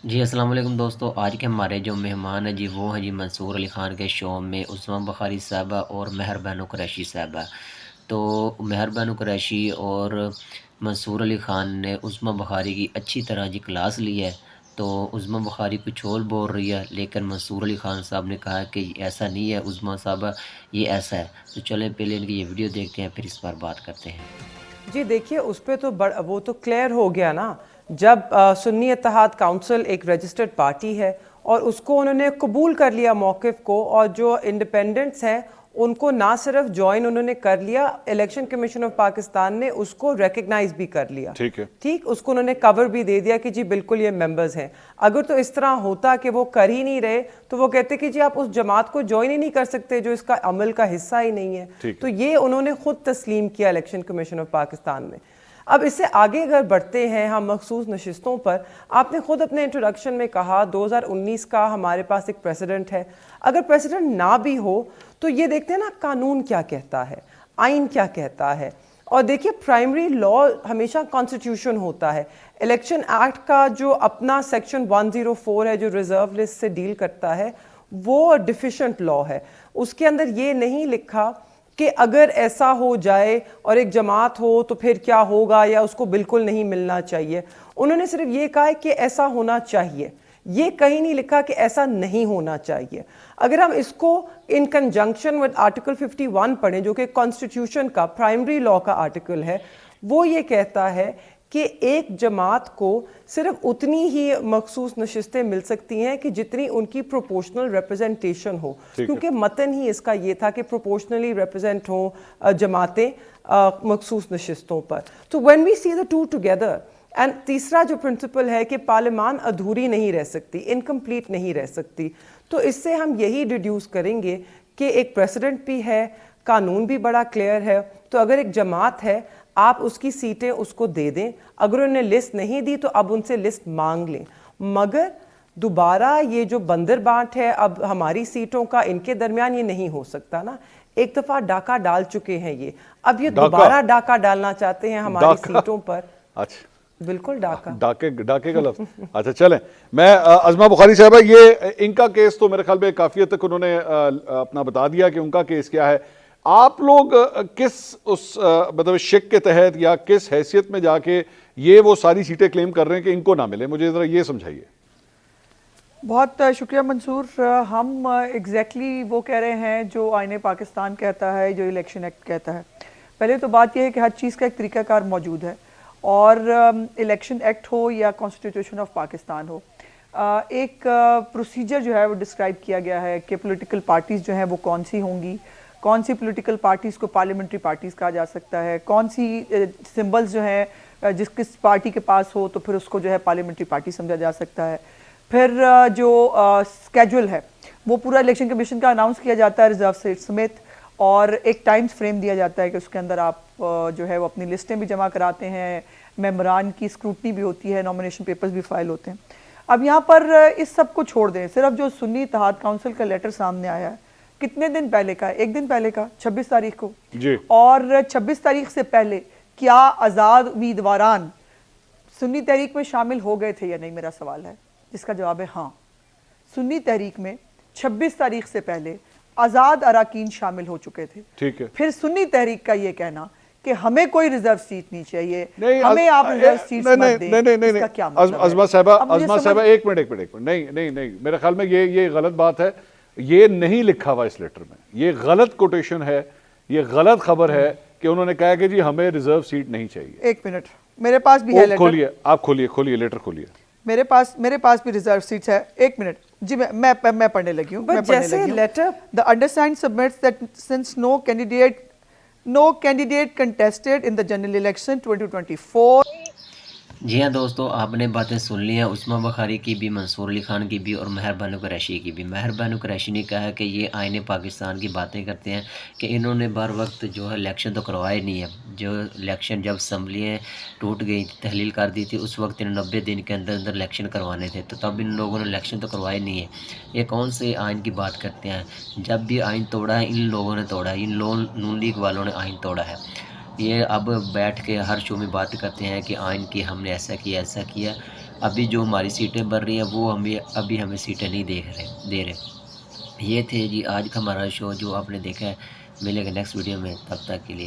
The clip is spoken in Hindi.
जी अस्सलाम वालेकुम दोस्तों। आज के हमारे जो मेहमान हैं जी वो हैं जी मंसूर अली ख़ान के शो में उस्मा बुखारी साहबा और मेहर बानो कुरैशी साहबा। तो मेहर बानो कुरैशी और मंसूर अली ख़ान ने उस्मा बुखारी की अच्छी तरह जी क्लास ली है। तो उस्मा बुखारी कुछ और बोल रही है, लेकिन मंसूर अली ख़ान साहब ने कहा कि ऐसा नहीं है उस्मा साहबा, ये ऐसा है। तो चलें पहले इनकी ये वीडियो देखते हैं, फिर इस पर बात करते हैं। जी देखिए, उस पे तो वो तो क्लियर हो गया ना। जब सुन्नी इत्तेहाद काउंसिल एक रजिस्टर्ड पार्टी है और उसको उन्होंने कबूल कर लिया मौक़िफ़ को, और जो इंडिपेंडेंट्स हैं उनको ना सिर्फ ज्वाइन उन्होंने कर लिया, इलेक्शन कमीशन ऑफ पाकिस्तान ने उसको रिकग्नाइज भी कर लिया। ठीक है। ठीक, उसको उन्होंने कवर भी दे दिया कि जी बिल्कुल ये मेंबर्स हैं। अगर तो इस तरह होता कि वो कर ही नहीं रहे तो वो कहते कि जी आप उस जमात को ज्वाइन ही नहीं कर सकते जो इसका अमल का हिस्सा ही नहीं है। तो ये उन्होंने खुद तस्लीम किया इलेक्शन कमीशन ऑफ पाकिस्तान में। अब इससे आगे अगर बढ़ते हैं हम मखसूस नशिस्तों पर, आपने खुद अपने इंट्रोडक्शन में कहा 2019 का हमारे पास एक प्रेसिडेंट है। अगर प्रेसिडेंट ना भी हो तो ये देखते हैं ना कानून क्या कहता है, आइन क्या कहता है। और देखिए, प्राइमरी लॉ हमेशा कॉन्स्टिट्यूशन होता है। इलेक्शन एक्ट का जो अपना सेक्शन 104 है जो रिजर्व लिस्ट से डील करता है, वो डिफिशेंट लॉ है। उसके अंदर ये नहीं लिखा कि अगर ऐसा हो जाए और एक जमात हो तो फिर क्या होगा या उसको बिल्कुल नहीं मिलना चाहिए। उन्होंने सिर्फ ये कहा है कि ऐसा होना चाहिए, ये कहीं नहीं लिखा कि ऐसा नहीं होना चाहिए। अगर हम इसको इन कंजंक्शन विद आर्टिकल 51 पढ़ें, जो कि कॉन्स्टिट्यूशन का प्राइमरी लॉ का आर्टिकल है, वो ये कहता है कि एक जमात को सिर्फ उतनी ही मखसूस नशिस्तें मिल सकती हैं कि जितनी उनकी प्रोपोर्शनल रिप्रेजेंटेशन हो, क्योंकि मतन ही इसका ये था कि प्रोपोर्शनली रिप्रेजेंट हो जमातें मखसूस नशिस्तों पर। तो when we see the two together, and तीसरा जो प्रिंसिपल है कि पार्लियामान अधूरी नहीं रह सकती, इनकम्प्लीट नहीं रह सकती। तो इससे हम यही डिड्यूस करेंगे कि एक प्रेसिडेंट भी है, कानून भी बड़ा क्लियर है। तो अगर एक जमात है, आप उसकी सीटें उसको दे दें। अगर उन्हें लिस्ट नहीं दी तो अब उनसे लिस्ट मांग लें। मगर दोबारा ये जो बंदर बांट है अब हमारी सीटों का, इनके दरमियान ये नहीं हो सकता ना। एक दफा डाका डाल चुके हैं ये, अब ये दोबारा डाका डालना चाहते हैं हमारी सीटों पर। अच्छा, बिल्कुल डाका, डाके का लफ्ज। अच्छा चलें, मैं अज़मा बुखारी साहबा, ये इनका केस तो मेरे ख्याल में काफ़ी हद तक उन्होंने अपना बता दिया कि उनका केस क्या है। आप लोग किस उस मतलब शिक के तहत या किस हैसियत में जाके ये वो सारी सीटें क्लेम कर रहे हैं कि इनको ना मिले, मुझे ज़रा ये समझाइए। बहुत शुक्रिया मंसूर। हम एग्जैक्टली वो कह रहे हैं जो आईने पाकिस्तान कहता है, जो इलेक्शन एक्ट कहता है। पहले तो बात यह है कि हर चीज़ का एक तरीक़ाकार मौजूद है, और इलेक्शन एक्ट हो या कॉन्स्टिट्यूशन ऑफ पाकिस्तान हो, एक प्रोसीजर जो है वो डिस्क्राइब किया गया है कि पॉलिटिकल पार्टीज़ जो हैं वो कौन सी होंगी, कौन सी पॉलिटिकल पार्टीज़ को पार्लियामेंट्री पार्टीज़ कहा जा सकता है, कौन सी सिंबल्स जो हैं जिस किस पार्टी के पास हो तो फिर उसको जो है पार्लियामेंट्री पार्टी समझा जा सकता है। फिर जो स्केड्यूल है वो पूरा इलेक्शन कमीशन का अनाउंस किया जाता है रिजर्व सीट समेत, और एक टाइम्स फ्रेम दिया जाता है कि उसके अंदर आप जो है वो अपनी लिस्टें भी जमा कराते हैं, मेम्बरान की स्क्रूटनी भी होती है, नॉमिनेशन पेपर्स भी फाइल होते हैं। अब यहाँ पर इस सब को छोड़ दें, सिर्फ जो सुन्नी इत्तेहाद काउंसिल का लेटर सामने आया है, कितने दिन पहले का, एक दिन पहले का, 26 तारीख को जी। और 26 तारीख से पहले क्या आज़ाद उम्मीदवारान सुन्नी तहरीक में शामिल हो गए थे या नहीं, मेरा सवाल है, जिसका जवाब है हाँ। सुन्नी तहरीक में 26 तारीख से पहले आज़ाद अराकीन शामिल हो चुके थे। ठीक है। फिर सुन्नी तहरीक का ये कहना कि हमें कोई रिजर्व सीट नहीं चाहिए, नहीं, हमें आप रिजर्व सीट मत दें, इसका क्या मतलब है? अज़मा साहबा एक मिनट, नहीं, मेरे ख्याल में ये गलत बात है। ये नहीं लिखा हुआ इस लेटर में, ये गलत कोटेशन है, ये गलत खबर है कि उन्होंने कहा कि जी हमें रिजर्व सीट नहीं चाहिए। एक मिनट, मेरे पास भी है लेटर। खोलिए, आप खोलिए लेटर खोलिए। मेरे पास भी रिजर्व सीट्स है। एक मिनट जी, मैं पढ़ने लगी हूँ। Letter the undersigned submits that since no candidate contested in the general election 2024। जी हाँ दोस्तों, आपने बातें सुन ली हैं उस्मा बुखारी की भी, मंसूर अली ख़ान की भी और मेहर बानो कुरैशी की भी। मेहर बानो कुरैशी ने कहा कि ये आईने पाकिस्तान की बातें करते हैं कि इन्होंने बर वक्त जो है इलेक्शन तो करवाए नहीं है। जो इलेक्शन जब असम्बलियाँ टूट गई, तहलील कर दी थी, उस वक्त इन 90 दिन के अंदर अंदर इलेक्शन करवाने थे, तो तब इन लोगों ने इलेक्शन तो करवाए नहीं है। ये कौन से आइन की बात करते हैं? जब भी आइन तोड़ा है इन लोगों ने तोड़ा है, इन नून लीग वालों ने आइन तोड़ा है। ये अब बैठ के हर शो में बात करते हैं कि आइन की हमने ऐसा किया। अभी जो हमारी सीटें बढ़ रही हैं वो अभी हमें सीटें नहीं दे रहे। ये थे जी आज का हमारा शो जो आपने देखा है। मिलेगा नेक्स्ट वीडियो में, तब तक के लिए।